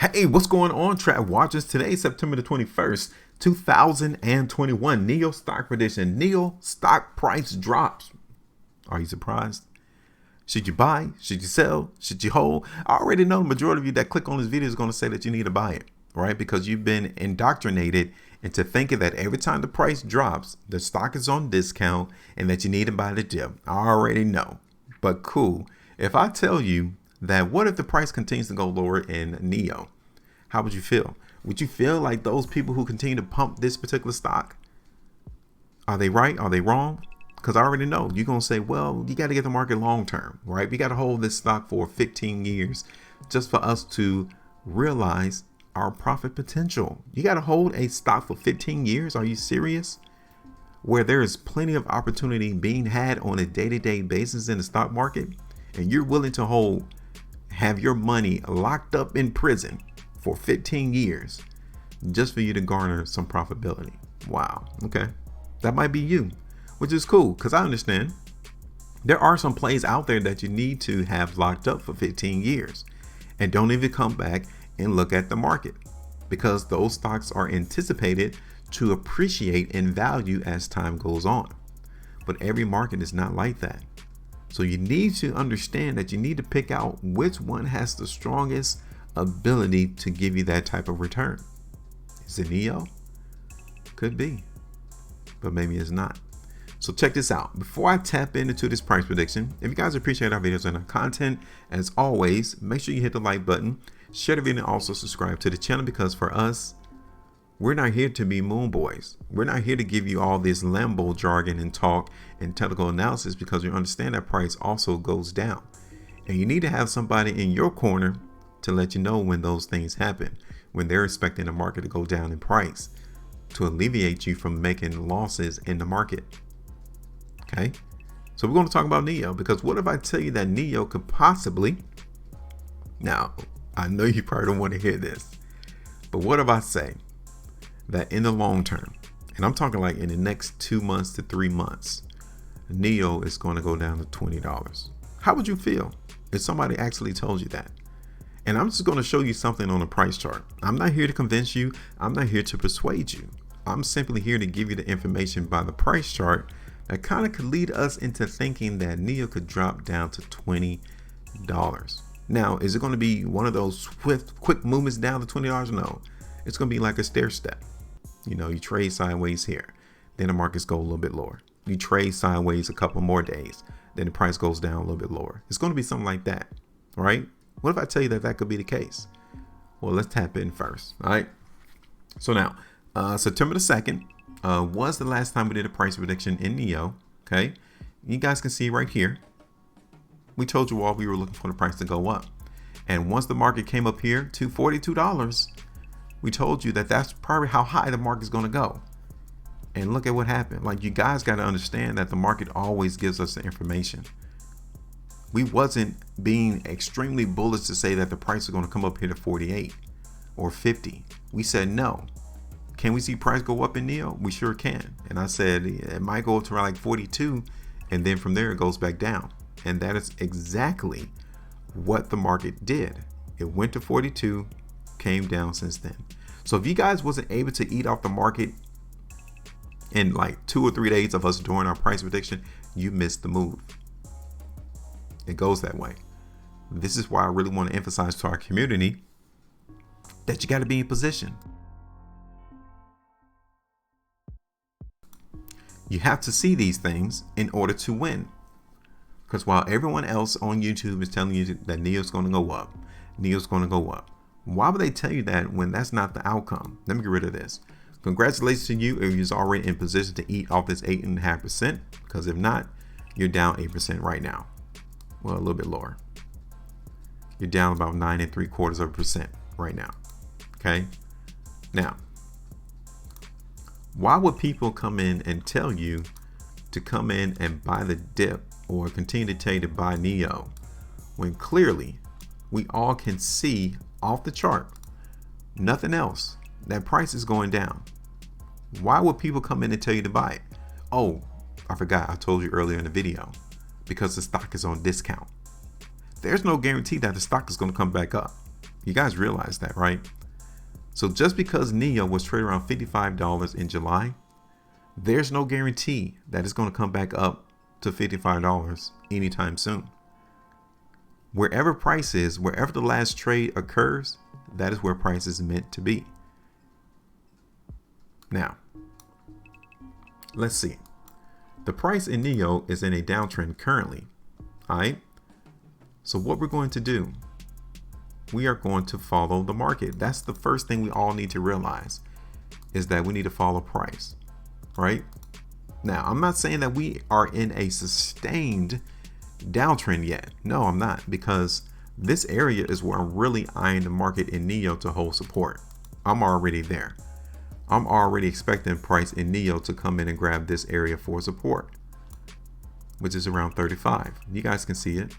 Hey, what's going on, Trap Watchers? Today, September the 21st, 2021. NIO stock prediction. NIO stock price drops. Are you surprised? Should you buy? Should you sell? Should you hold? I already know the majority of you that click on this video is going to say that you need to buy it, right? Because you've been indoctrinated into thinking that every time the price drops, the stock is on discount and that you need to buy the dip. I already know. But cool. If I tell you that what if the price continues to go lower in NIO? How would you feel? Would you feel like those people who continue to pump this particular stock? Are they right? Are they wrong? Because I already know you're going to say, well, you got to get the market long term, right? We got to hold this stock for 15 years just for us to realize our profit potential. You got to hold a stock for 15 years. Are you serious? Where there is plenty of opportunity being had on a day-to-day basis in the stock market, and you're willing to have your money locked up in prison for 15 years just for you to garner some profitability. Wow. Okay. That might be you, which is cool because I understand there are some plays out there that you need to have locked up for 15 years and don't even come back and look at the market because those stocks are anticipated to appreciate in value as time goes on. But every market is not like that. So you need to understand that you need to pick out which one has the strongest ability to give you that type of return. Is it NIO? Could be, but maybe it's not. So check this out. Before I tap into this price prediction, if you guys appreciate our videos and our content, as always, make sure you hit the like button, share the video, and also subscribe to the channel because for us, we're not here to be moon boys. We're not here to give you all this Lambo jargon and talk and technical analysis because you understand that price also goes down. And you need to have somebody in your corner to let you know when those things happen, when they're expecting the market to go down in price to alleviate you from making losses in the market. Okay. So we're going to talk about NIO because what if I tell you that NIO could possibly, now I know you probably don't want to hear this, but what if I say that in the long term, and I'm talking like in the next 2 months to 3 months, NIO is going to go down to $20. How would you feel if somebody actually told you that? And I'm just going to show you something on a price chart. I'm not here to convince you. I'm not here to persuade you. I'm simply here to give you the information by the price chart that kind of could lead us into thinking that NIO could drop down to $20. Now, is it going to be one of those swift, quick movements down to $20? No, it's going to be like a stair step. You know, you trade sideways here, then the markets go a little bit lower. You trade sideways a couple more days, then the price goes down a little bit lower. It's going to be something like that, right? What if I tell you that that could be the case? Well, let's tap in first. All right. So now, September the 2nd was the last time we did a price prediction in NIO. Okay. You guys can see right here. We told you all we were looking for the price to go up. And once the market came up here to $42, we told you that that's probably how high the market is going to go. And look at what happened. Like, you guys got to understand that the market always gives us the information. We wasn't being extremely bullish to say that the price is going to come up here to 48 or 50. We said no. Can we see price go up in NIO? We sure can. And I said it might go up to around like 42, and then from there it goes back down. And that is exactly what the market did. It went to 42, came down since then. So if you guys wasn't able to eat off the market in like 2 or 3 days of us doing our price prediction, you missed the move. It goes that way. This is why I really want to emphasize to our community that you got to be in position. You have to see these things in order to win. Because while everyone else on YouTube is telling you that NIO is going to go up, NIO is going to go up, why would they tell you that when that's not the outcome? Let me get rid of this. Congratulations to you if you're already in position to eat off this 8.5%. Because if not, you're down 8% right now. Well, a little bit lower. You're down about 9.75% right now. Okay. Now, why would people come in and tell you to come in and buy the dip or continue to tell you to buy NIO when clearly we all can see off the chart, nothing else, that price is going down? Why would people come in and tell you to buy it? Oh, I forgot. I told you earlier in the video. Because the stock is on discount. There's no guarantee that the stock is going to come back up. You guys realize that, right? So just because NIO was traded around $55 in July, there's no guarantee that it's going to come back up to $55 anytime soon. Wherever price is, wherever the last trade occurs, that is where price is meant to be. Now, let's see. The price in NIO is in a downtrend currently. All right. So what we're going to do, we are going to follow the market. That's the first thing we all need to realize, is that we need to follow price, right? Now, I'm not saying that we are in a sustained downtrend yet. No, I'm not, because this area is where I'm really eyeing the market in NIO to hold support. I'm already there. I'm already expecting price in NIO to come in and grab this area for support, which is around 35. You guys can see it.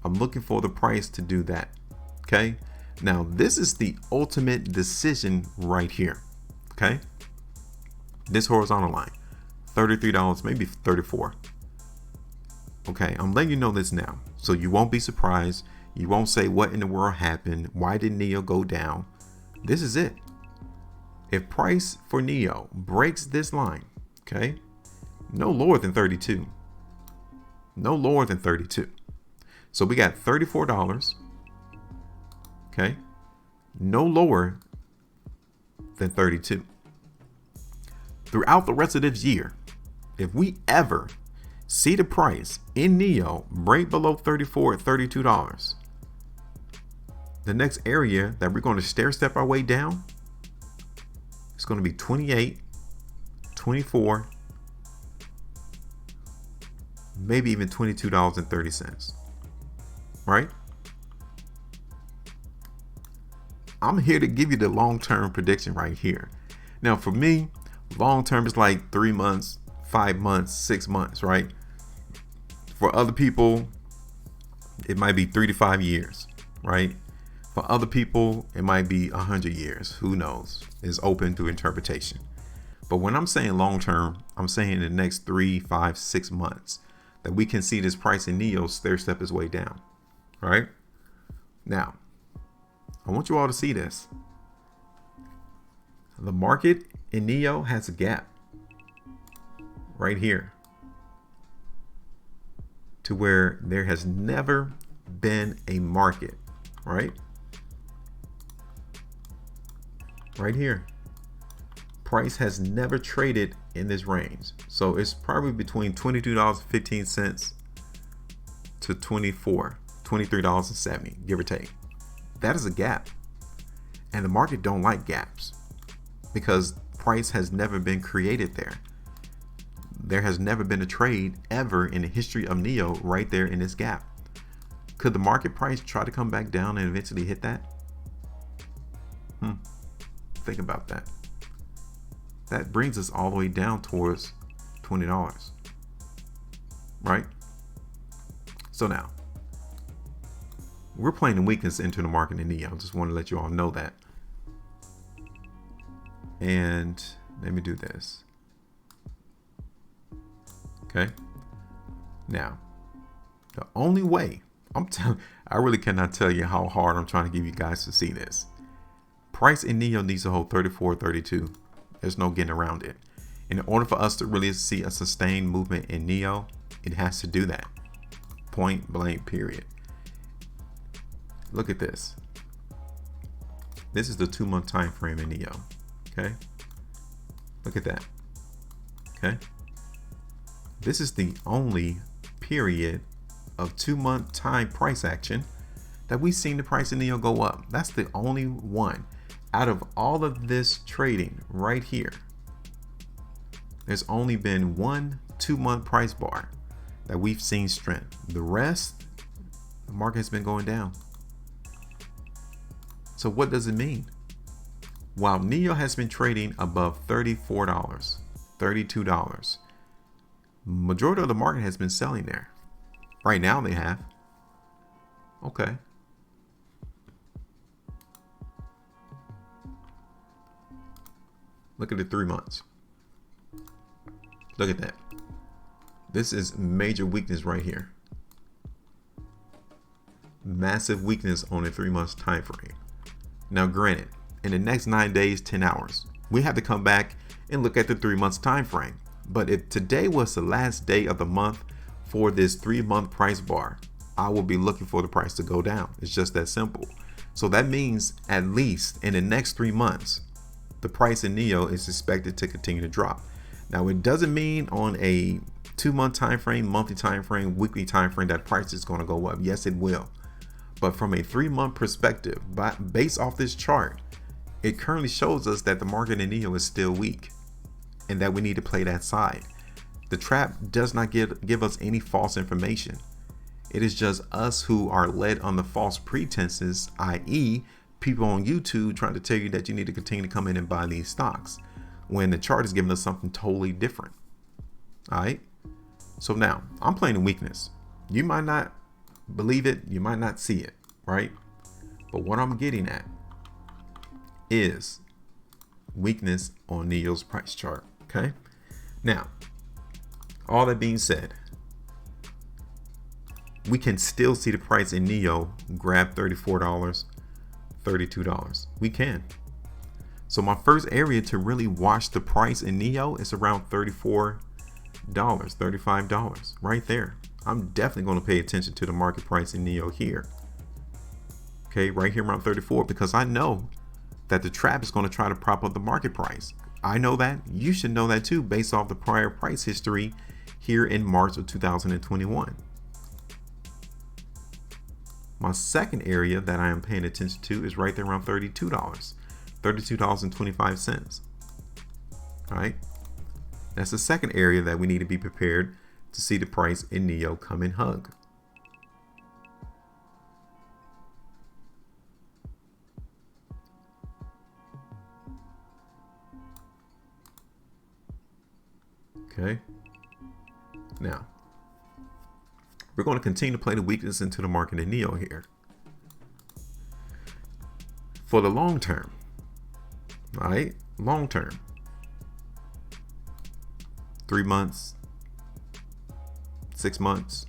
I'm looking for the price to do that. Okay. Now, this is the ultimate decision right here. Okay. This horizontal line, $33, maybe 34. Okay. I'm letting you know this now, so you won't be surprised. You won't say, what in the world happened? Why did NIO go down? This is it. If price for NIO breaks this line, okay, no lower than 32, no lower than 32. So we got $34, okay, no lower than 32. Throughout the rest of this year, if we ever see the price in NIO break below 34 at $32, the next area that we're going to stair step our way down, it's going to be 28, 24, maybe even $22.30, right? I'm here to give you the long-term prediction right here. Now, for me, long-term is like 3 months, 5 months, 6 months, right? For other people, it might be 3 to 5 years, right? For other people, it might be 100 years. Who knows? It's open to interpretation. But when I'm saying long-term, I'm saying in the next 3, 5, 6 months that we can see this price in NIO stair step its way down, right? Now, I want you all to see this. The market in NIO has a gap right here to where there has never been a market, right? Right here. Price has never traded in this range. So it's probably between $22.15 to $23.70, give or take. That is a gap. And the market don't like gaps because price has never been created there. There has never been a trade ever in the history of NIO right there in this gap. Could the market price try to come back down and eventually hit that? Think about that. That brings us all the way down towards $20, right? So now, we're playing the weakness into the market in NIO. Just want to let you all know that. And let me do this. Okay. Now, the only way I really cannot tell you how hard I'm trying to give you guys to see this. Price in NIO needs to hold 34, 32. There's no getting around it. In order for us to really see a sustained movement in NIO, it has to do that. Point blank, period. Look at this. This is the 2-month time frame in NIO. Okay. Look at that. Okay. This is the only period of 2-month time price action that we've seen the price in NIO go up. That's the only one. Out of all of this trading right here, there's only been one 2-month price bar that we've seen strength. The rest, the market has been going down. So what does it mean? While NIO has been trading above $34, $32, majority of the market has been selling there. Right now they have. Okay. Look at the 3 months. Look at that. This is major weakness right here. massive weakness on a 3 months time frame. Now granted, in the next 9 days, 10 hours, we have to come back and look at the 3 months time frame. But if today was the last day of the month for this 3 month price bar, I will be looking for the price to go down. It's just that simple. So that means at least in the next 3 months, the price in NIO is expected to continue to drop. Now it doesn't mean on a 2 month time frame, monthly time frame, weekly time frame that price is going to go up. Yes, it will. But from a 3 month perspective, based off this chart, it currently shows us that the market in NIO is still weak and that we need to play that side. The trap does not give us any false information. It is just us who are led on the false pretenses, i.e. people on YouTube trying to tell you that you need to continue to come in and buy these stocks when the chart is giving us something totally different. All right. So now I'm playing in weakness. You might not believe it. You might not see it. Right. But what I'm getting at is weakness on NIO's price chart. Okay. Now, all that being said, we can still see the price in NIO grab $34, $32. We can. So my first area to really watch the price in NIO is around $34, $35 right there. I'm definitely going to pay attention to the market price in NIO here. Okay, right here around 34, because I know that the trap is going to try to prop up the market price. I know that. You should know that too, based off the prior price history here in March of 2021. My second area that I am paying attention to is right there around $32, $32.25. All right. That's the second area that we need to be prepared to see the price in NIO come and hug. Okay. Now, we're going to continue to play the weakness into the market in NIO here. For the long term, all right? Long term. 3 months, 6 months.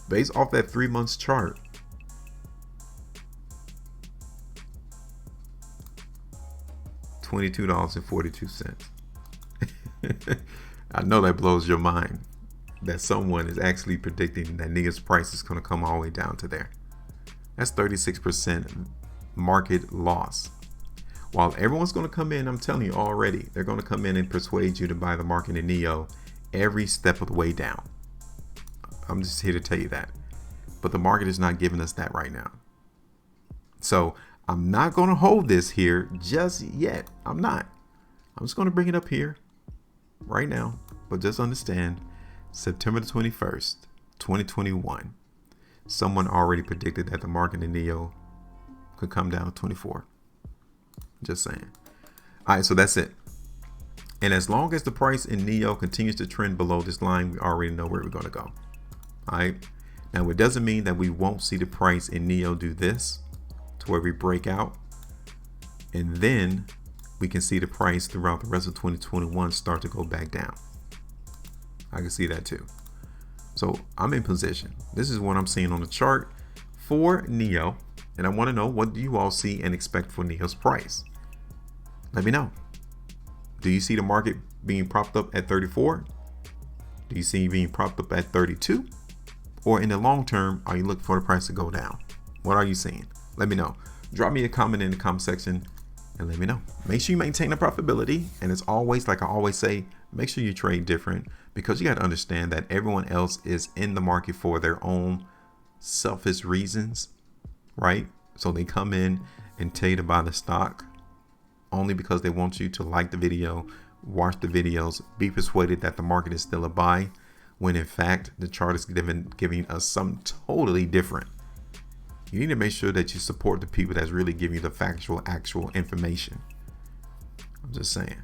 Based off that 3 months chart, $22.42. I know that blows your mind that someone is actually predicting that NIO's price is going to come all the way down to there. That's 36% market loss. While everyone's going to come in, I'm telling you already, they're going to come in and persuade you to buy the market in NIO every step of the way down. I'm just here to tell you that. But the market is not giving us that right now. So I'm not going to hold this here just yet. I'm not. I'm just going to bring it up here right now. But just understand, September the 21st, 2021, someone already predicted that the market in NIO could come down 24. Just saying. All right, so that's it. And as long as the price in NIO continues to trend below this line, we already know where we're going to go. All right. Now, it doesn't mean that we won't see the price in NIO do this to where we break out. And then we can see the price throughout the rest of 2021 start to go back down. I can see that too. So I'm in position. This is what I'm seeing on the chart for NIO. And I want to know, what do you all see and expect for NIO's price? Let me know. Do you see the market being propped up at 34? Do you see it being propped up at 32? Or in the long term, are you looking for the price to go down? What are you seeing? Let me know. Drop me a comment in the comment section and let me know. Make sure you maintain the profitability. And as always, like I always say, make sure you trade different, because you got to understand that everyone else is in the market for their own selfish reasons, right? So they come in and tell you to buy the stock only because they want you to like the video, watch the videos, be persuaded that the market is still a buy, when in fact the chart is giving us something totally different. You need to make sure that you support the people that's really giving you the factual, actual information. I'm just saying.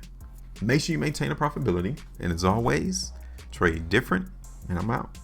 Make sure you maintain a profitability. And as always, trade different. And I'm out.